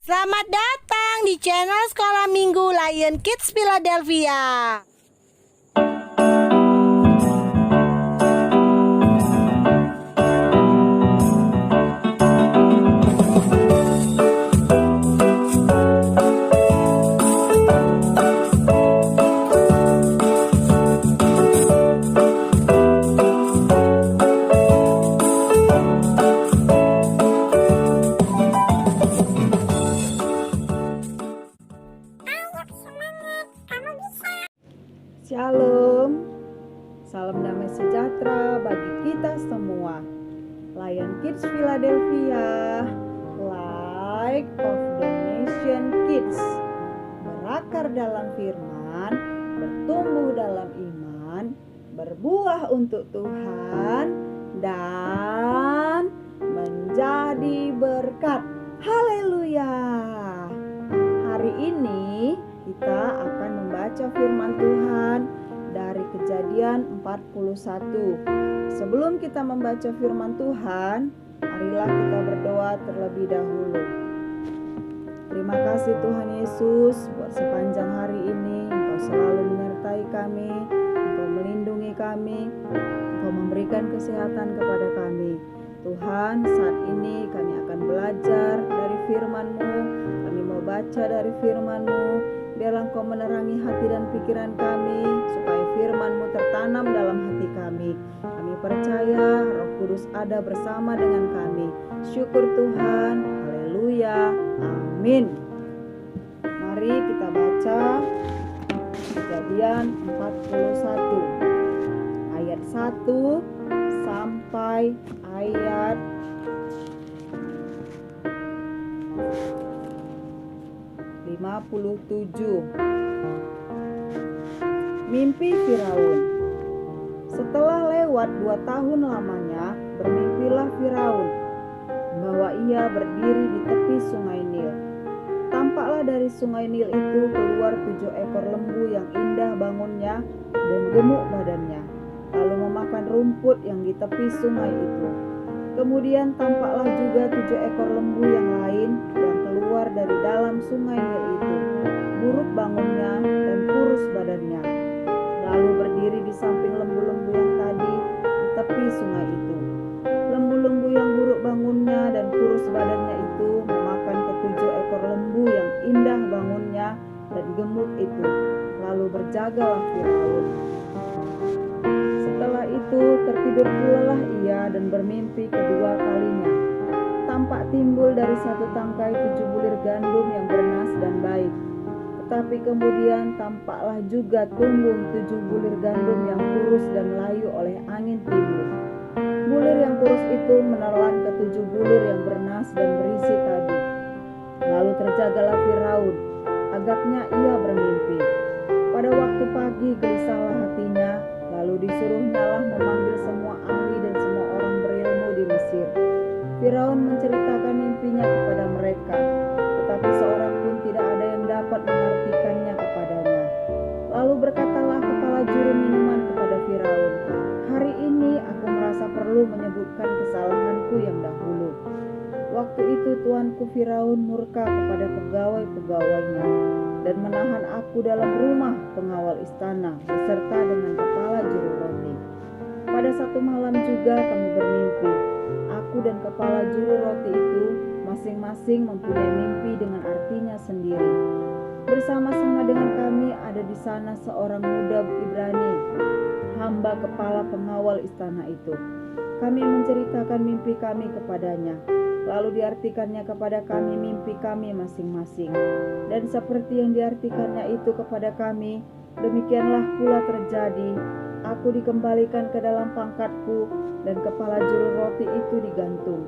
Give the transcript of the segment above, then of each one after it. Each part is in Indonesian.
Selamat datang di channel Sekolah Minggu Lion Kids Philadelphia. Shalom, salam damai sejahtera bagi kita semua. Lion Kids Philadelphia, Light of the Nation Kids, berakar dalam firman, bertumbuh dalam iman, berbuah untuk Tuhan, dan menjadi berkat. Haleluya. Hari ini kita akan membaca firman Tuhan dari Kejadian 41. Sebelum kita membaca firman Tuhan, marilah kita berdoa terlebih dahulu. Terima kasih Tuhan Yesus buat sepanjang hari ini Engkau selalu menyertai kami, Engkau melindungi kami, Engkau memberikan kesehatan kepada kami. Tuhan, saat ini kami akan belajar dari firman-Mu, kami mau baca dari firman-Mu. Biarlah Engkau menerangi hati dan pikiran kami, supaya firman-Mu tertanam dalam hati kami. Kami percaya Roh Kudus ada bersama dengan kami. Syukur Tuhan, haleluya, amin. Mari kita baca Kejadian 41 ayat 1 sampai ayat 57. Mimpi Firaun. Setelah lewat 2 tahun lamanya, bermimpilah Firaun bahwa ia berdiri di tepi sungai Nil. Tampaklah dari sungai Nil itu keluar 7 ekor lembu yang indah bangunnya dan gemuk badannya, lalu memakan rumput yang di tepi sungai itu. Kemudian tampaklah juga 7 ekor lembu yang lain yang keluar dari dalam sungai Nil itu, buruk bangunnya dan kurus badannya, lalu berdiri di samping lembu-lembu yang tadi di tepi sungai itu. Lembu-lembu yang buruk bangunnya dan kurus badannya itu memakan ketujuh ekor lembu yang indah bangunnya dan gemuk itu, lalu berjagalah Firaun. Setelah itu tertidur pulalah ia dan bermimpi kedua kalinya. Tampak timbul dari satu tangkai 7 bulir gandum yang bernas dan baik. Tetapi kemudian tampaklah juga tumbuh 7 bulir gandum yang kurus dan layu oleh angin timur. Bulir yang kurus itu menelan ke 7 bulir yang bernas dan berisi tadi. Lalu terjagalah Firaun, agaknya ia bermimpi. Pada waktu pagi gelisahlah hatinya, lalu disuruhnyalah memanggil semua ahli dan semua orang berilmu di Mesir. Firaun menceritakan mimpinya kepada mereka, tetapi seorang pun tidak ada yang dapat mengartikannya kepadanya. Lalu berkatalah kepala juru minuman kepada Firaun, "Hari ini aku merasa perlu menyebutkan kesalahanku yang dahulu." Waktu itu tuanku Firaun murka kepada pegawai-pegawainya dan menahan aku dalam rumah pengawal istana beserta dengan kepala juru roti. Pada satu malam juga kami bermimpi. Aku dan kepala juru roti itu masing-masing mempunyai mimpi dengan artinya sendiri. Bersama-sama dengan kami ada di sana seorang muda Ibrani, hamba kepala pengawal istana itu. Kami menceritakan mimpi kami kepadanya, lalu diartikannya kepada kami mimpi kami masing-masing. Dan seperti yang diartikannya itu kepada kami, demikianlah pula terjadi. Aku dikembalikan ke dalam pangkatku dan kepala juru roti itu digantung.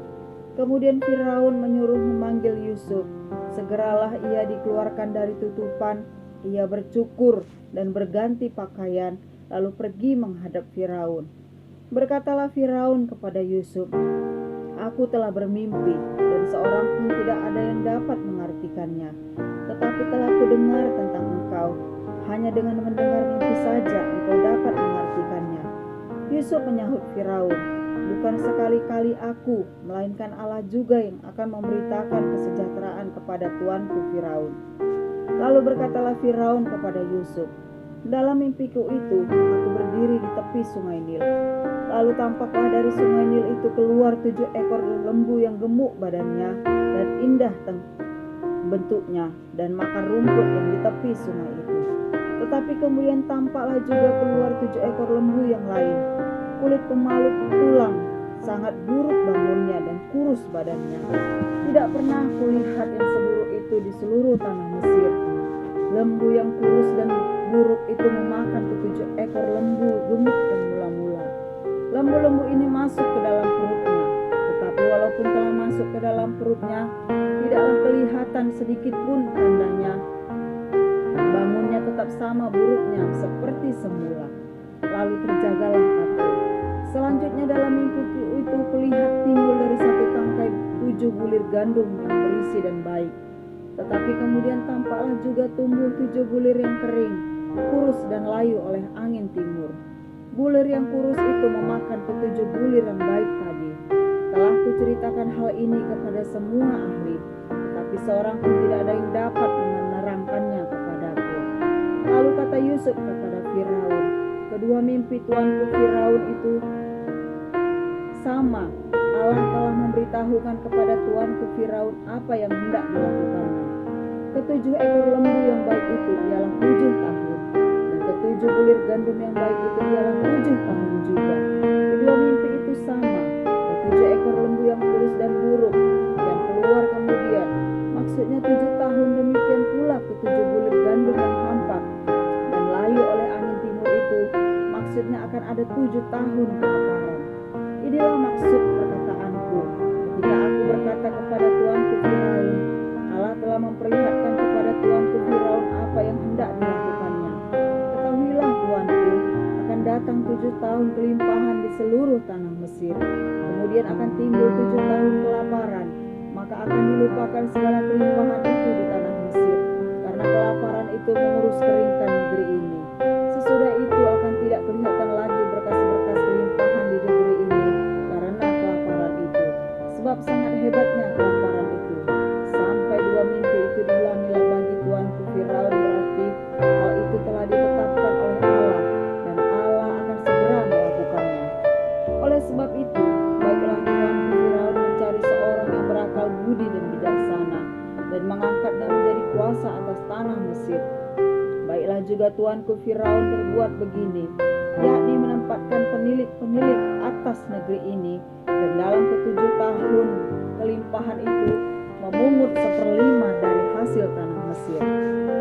Kemudian Firaun menyuruh memanggil Yusuf. Segeralah ia dikeluarkan dari tutupan, ia bercukur dan berganti pakaian, lalu pergi menghadap Firaun. Berkatalah Firaun kepada Yusuf, "Aku telah bermimpi dan seorang pun tidak ada yang dapat mengartikannya. Tetapi telah kudengar tentang engkau. Hanya dengan mendengar mimpi saja engkau dapat mengartikannya." Yusuf menyahut Firaun, bukan sekali-kali aku, melainkan Allah juga yang akan memberitakan kesejahteraan kepada tuanku Firaun." Lalu berkatalah Firaun kepada Yusuf, "Dalam mimpiku itu, aku berdiri di tepi sungai Nil. Lalu tampaklah dari sungai Nil itu keluar 7 ekor lembu yang gemuk badannya dan indah bentuknya, dan makan rumput yang di tepi sungai itu. Tetapi kemudian tampaklah juga keluar 7 ekor lembu yang lain, kulit pemalu tulang, sangat buruk bangunnya dan kurus badannya. Tidak pernah kulihat yang seburuk itu di seluruh tanah Mesir. Lembu yang kurus dan buruk itu memakan ke-7 ekor lembu gemuk dan mula-mula. Lembu-lembu ini masuk ke dalam perutnya, tetapi walaupun telah masuk ke dalam perutnya, tidaklah kelihatan sedikit pun tandanya. Bangunnya tetap sama buruknya seperti semula. Lalu terjagalah aku. Selanjutnya dalam mimpiku itu kulihat timbul dari satu tangkai 7 bulir gandum yang berisi dan baik. Tetapi kemudian tampaklah juga tumbuh 7 bulir yang kering, kurus dan layu oleh angin timur. Bulir yang kurus itu memakan ke-7 bulir yang baik tadi. Telah kuceritakan hal ini kepada semua ahli, tetapi seorang pun tidak ada yang dapat menerangkannya kepadaku. Lalu kata Yusuf kepada Firaun, "Kedua mimpi tuanku Firaun itu sama. Allah telah memberitahukan kepada tuanku Firaun apa yang hendak dilakukannya. Ke-7 ekor lembu yang baik itu ialah 7 tahun, dan ke-7 bulir gandum yang baik itu ialah 7 tahun juga. Kedua mimpi itu sama. Ke-7 ekor lembu yang kurus dan buruk yang keluar kemudian, maksudnya 7 tahun, demikian pula ke-7 bulir gandum yang hampa dan layu oleh angin timur itu, maksudnya akan ada 7 tahun kelaparan. Inilah maksud perkataanku ketika aku berkata kepada tuanku Firaun, Allah telah memperlihatkan kepada tuanku Firaun apa yang hendak dilakukannya. Ketahuilah tuanku, akan datang 7 tahun kelimpahan di seluruh tanah Mesir. Kemudian akan timbul 7 tahun kelaparan, maka akan dilupakan segala kelimpahan itu di tanah Mesir, karena kelaparan itu mengurus keringkan negeri ini. Sesudah itu akan tidak kelihatan lagi berkas-berkas kelimpahan di negeri ini karena kelaparan itu, sebab sangat hebatnya kelaparan itu. Sampai 2 mimpi itu diulangilah bagi tuanku Firaun, berarti hal itu telah ditetapkan oleh Allah, dan Allah akan segera melakukannya. Oleh sebab itu, baiklah tuanku Firaun mencari seorang yang berakal budi dan bijaksana, dan mengangkatnya menjadi kuasa atas tanah Mesir. Baiklah juga tuanku Firaun berbuat begini, yakni menempatkan penilik-penilik atas negeri ini, dan dalam ke-7 tahun kelimpahan itu memungut 1/5 dari hasil tanah Mesir.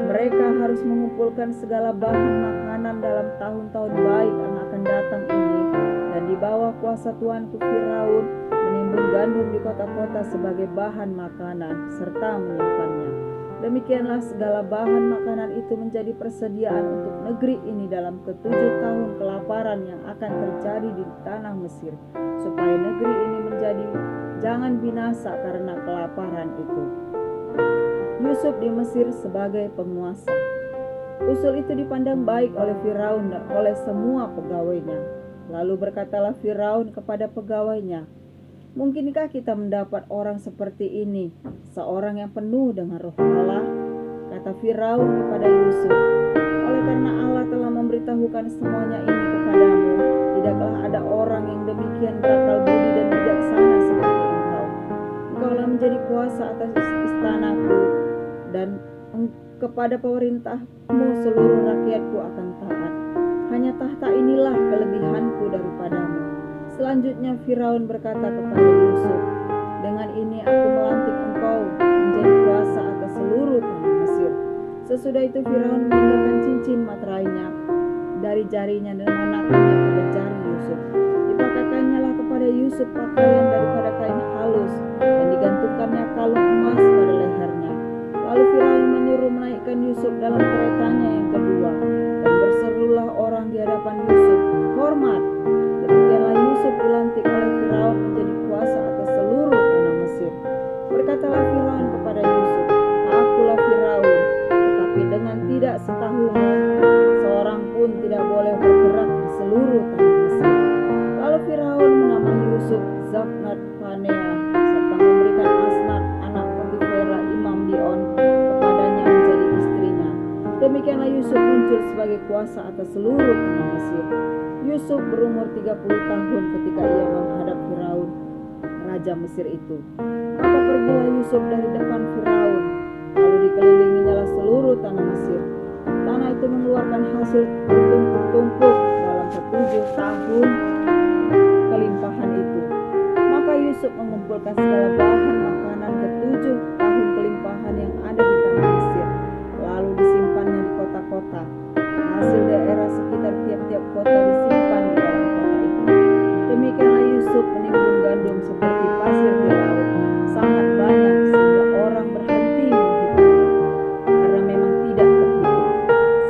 Mereka harus mengumpulkan segala bahan makanan dalam tahun-tahun baik yang akan datang ini, dan di bawah kuasa tuanku Firaun menimbun gandum di kota-kota sebagai bahan makanan serta menyimpannya. Demikianlah segala bahan makanan itu menjadi persediaan untuk negeri ini dalam ke-7 tahun kelaparan yang akan terjadi di tanah Mesir, supaya negeri ini jangan binasa karena kelaparan itu. Yusuf di Mesir sebagai penguasa. Usul itu dipandang baik oleh Firaun dan oleh semua pegawainya. Lalu berkatalah Firaun kepada pegawainya, "Mungkinkah kita mendapat orang seperti ini, seorang yang penuh dengan roh Allah?" Kata Firaun kepada Yusuf, "Oleh karena Allah telah memberitahukan semuanya ini kepadamu, tidaklah ada orang yang demikian berakal budi dan bijaksana seperti engkau. Engkaulah menjadi kuasa atas istanaku, dan kepada pemerintahmu seluruh rakyatku akan taat. Hanya tahta inilah kelebihanku daripadamu." Selanjutnya Firaun berkata kepada Yusuf, "Dengan ini aku melantik engkau menjadi kuasa atas seluruh tanah Mesir." Sesudah itu Firaun meninggalkan cincin materainya dari jarinya dan mengenakannya pada jari Yusuf. Dipakaikannya lah kepada Yusuf pakaian daripada kain halus, dan digantungkannya kalung emas pada lehernya. Lalu Firaun menyuruh menaikkan Yusuf dalam keretanya yang kedua, dan berserulah orang di hadapan Yusuf, "Hormat!" Demikianlah Yusuf dilantik oleh Firaun menjadi kuasa atas seluruh tanah Mesir. Berkatalah Firaun kepada Yusuf, "Akulah Firaun, tetapi dengan tidak setahumu, seorang pun tidak boleh bergerak di seluruh tanah Mesir." Lalu Firaun menamai Yusuf muncul sebagai kuasa atas seluruh tanah Mesir. Yusuf berumur 30 tahun ketika ia menghadap Firaun, raja Mesir itu. Maka pergilah Yusuf dari depan Firaun, lalu dikelilinginya seluruh tanah Mesir. Tanah itu mengeluarkan hasil bertumpuk-tumpuk dalam 7 tahun kelimpahan itu. Maka Yusuf mengumpulkan segala bahan makanan ke-7 tahun kelimpahan yang ada di tanah Mesir, lalu disimpannya di kota-kota. Hasil daerah sekitar tiap-tiap kota disimpan di dalam kota itu. Demikianlah Yusuf menimbun gandum seperti pasir di laut, sangat banyak sehingga orang berhenti menghitungnya, karena memang tidak terhitung.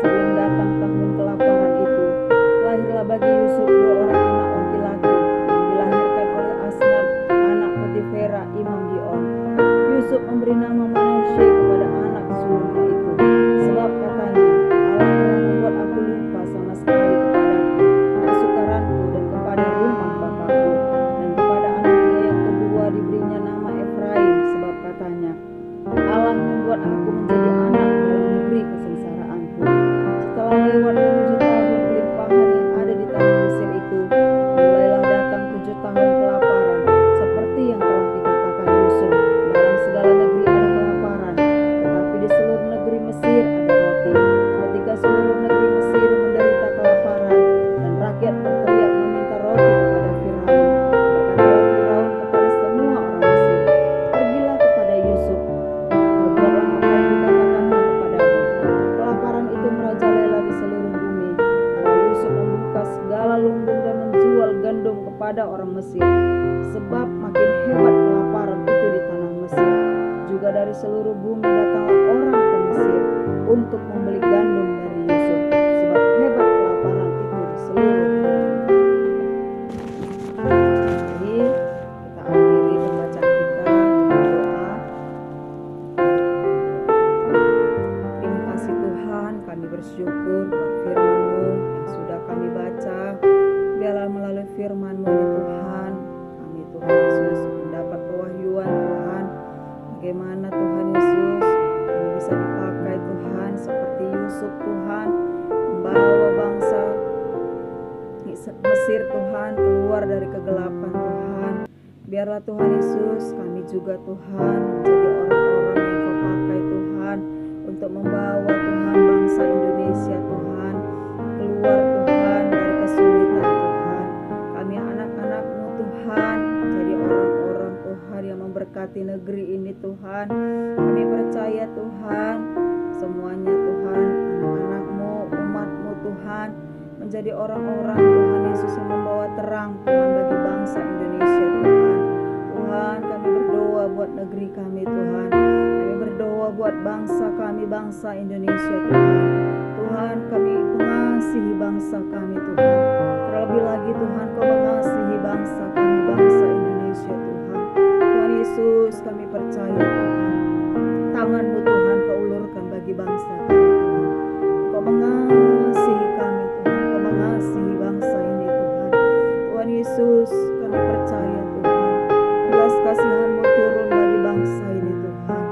Sebelum datang tahun kelaparan itu, lahirlah bagi Yusuf 2 orang anak laki-laki yang dilahirkan oleh Asnat, anak Potifera, imam Gion. Yusuf memberi nama Manasye kepada anak sulungnya itu, sebab katanya, Allah telah membuat aku lupa sama sekali kepadaku, kesukaranku dan kepada rumah bapakku. Dan kepada anaknya yang kedua diberinya nama Efraim, sebab katanya, Allah membuat aku menjadi anak dalam negeri kesengsaraanku. Setelah lewat 7 tahun kelimpahan yang ada di tanah Mesir itu, mulailah datang 7 tahun kelaparan, seperti yang telah dikatakan Yusuf. Dalam segala negeri ada kelaparan, tetapi di seluruh negeri Mesir ada roti. Ketika seluruh negeri Mesir menderita kelaparan dan rakyat berteriak meminta roti kepada Firaun, berkatalah Firaun kepada semua orang Mesir, pergilah kepada Yusuf, berbuatlah apa yang dikatakannya kepadamu. Kelaparan itu merajalela di seluruh bumi. Lalu Yusuf membuka segala lumbung dan menjual gandum kepada orang Mesir, sebab makin hebat kelaparan itu di tanah Mesir. Juga dari seluruh bumi datanglah orang ke Mesir untuk membeli gandum dari Yusuf, sebab hebat kelaparan itu di seluruh bumi. Jadi kita akhiri pembacaan kita dengan doa. Terima kasih Tuhan, kami bersyukur buat firman-Mu yang sudah kami baca. Biarlah melalui firman-Mu ini Tuhan, kami Tuhan Yesus mendapat pewahyuan Tuhan, bagaimana Tuhan Yesus kami bisa dipakai Tuhan seperti Yusuf Tuhan, membawa bangsa Mesir Tuhan keluar dari kegelapan Tuhan. Biarlah Tuhan Yesus kami juga Tuhan menjadi orang-orang yang Kau pakai Tuhan untuk membawa Tuhan bangsa Indonesia Tuhan keluar Tuhan dari kesulitan Tuhan. Kami anak-anak-Mu Tuhan jadi orang-orang Tuhan yang memberkati negeri ini Tuhan. Kami percaya Tuhan semuanya Tuhan, anak-anak-Mu, umat-Mu Tuhan menjadi orang-orang Tuhan Yesus yang membawa terang Tuhan bagi bangsa Indonesia Tuhan. Tuhan kami berdoa buat negeri kami Tuhan. Kami berdoa buat bangsa kami, bangsa Indonesia Tuhan. Tuhan kami mengasihi bangsa kami Tuhan. Terlebih lagi Tuhan Kau mengasihi bangsa kami, bangsa Indonesia Tuhan. Tuhan Yesus kami percaya Tuhan, tangan-Mu Tuhan Kau ulurkan bagi bangsa kami Tuhan. Kau mengasihi kami Tuhan, Kau mengasihi bangsa ini Tuhan. Tuhan Yesus kami percaya Tuhan, belas kasihan-Mu turun bagi bangsa ini Tuhan.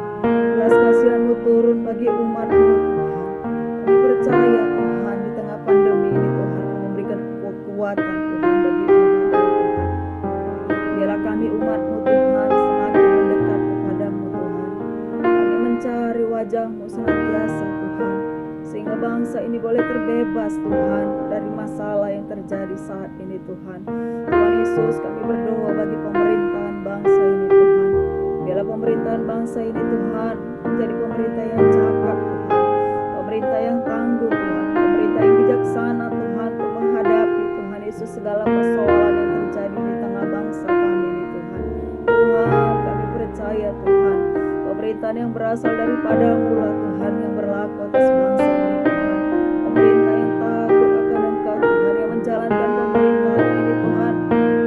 Belas kasihan-Mu turun bagi umat-Mu Tuhan. Kami percaya Tuhan di tengah pandemi ini Tuhan Kau memberikan kekuatan Tuhan bagi umat-Mu Tuhan. Biarlah kami umat-Mu Tuhan semakin mendekat kepadamu Tuhan. Kami mencari wajah-Mu senantiasa Tuhan, sehingga bangsa ini boleh terbebas Tuhan dari masalah yang terjadi saat ini Tuhan. Tuhan Yesus kami berdoa bagi pemerintahan bangsa ini Tuhan. Biarlah pemerintahan bangsa ini Tuhan menjadi pemerintah yang cakap Tuhan, pemerintah yang tangguh Tuhan, pemerintah yang bijaksana Tuhan untuk menghadapi Tuhan Yesus segala persoalan yang terjadi di tengah bangsa kami ini Tuhan. Tuhan kami percaya Tuhan, pemerintahan yang berasal daripada-Mu lah Tuhan yang berlaku atas bangsa ini Tuhan. Pemerintah yang takut akan Engkau Tuhan, yang menjalankan pemerintahan ini Tuhan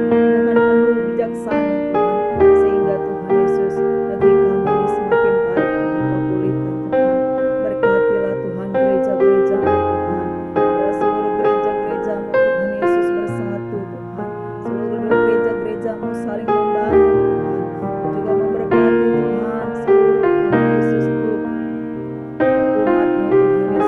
dengan penuh bijaksana Tuhan, sehingga Tuhan Yesus negeri kami ini semakin baik Tuhan Kau pulihkan Tuhan. Berkatilah Tuhan gereja-gereja-Mu Tuhan. Biarlah seluruh gereja-gereja-Mu Tuhan Yesus bersatu Tuhan. Seluruh gereja-gereja-Mu saling membangun Tuhan, juga memberkati Tuhan seluruh Tuhan Yesus umat-Mu Tuhan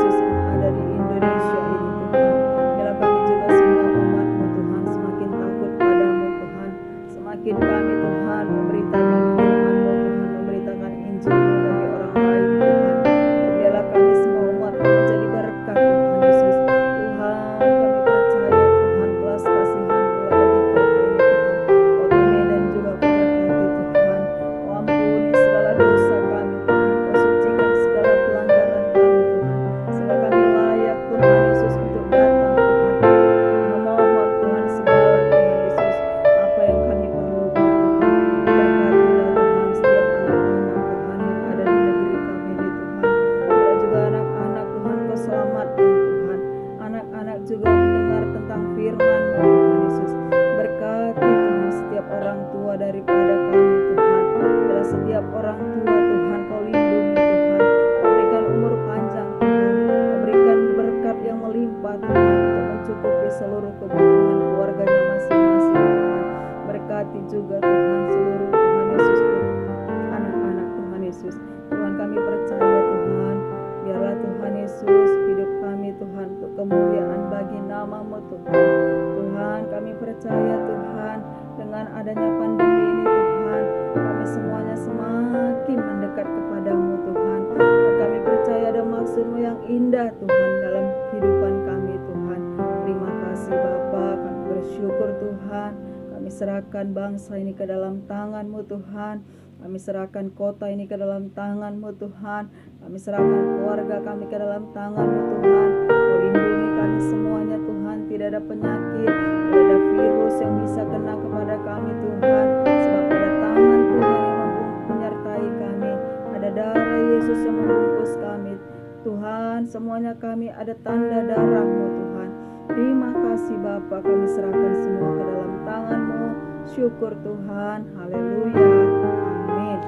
kemuliaan bagi nama-Mu Tuhan. Tuhan, kami percaya Tuhan, dengan adanya pandemi ini Tuhan, kami semuanya semakin mendekat kepadamu Tuhan. Dan kami percaya ada maksud-Mu yang indah Tuhan dalam kehidupan kami Tuhan. Terima kasih Bapa, kami bersyukur Tuhan. Kami serahkan bangsa ini ke dalam tangan-Mu Tuhan. Kami serahkan kota ini ke dalam tangan-Mu Tuhan. Kami serahkan keluarga kami ke dalam tangan-Mu Tuhan. Kau lindungi kami semuanya Tuhan. Tidak ada penyakit, tidak ada virus yang bisa kena kepada kami Tuhan. Sebab ada tangan Tuhan yang menyertai kami. Ada darah Yesus yang membungkus kami Tuhan. Semuanya kami ada tanda darah-Mu Tuhan. Terima kasih Bapa, kami serahkan semua ke dalam tangan-Mu. Syukur Tuhan. Haleluya. Amin.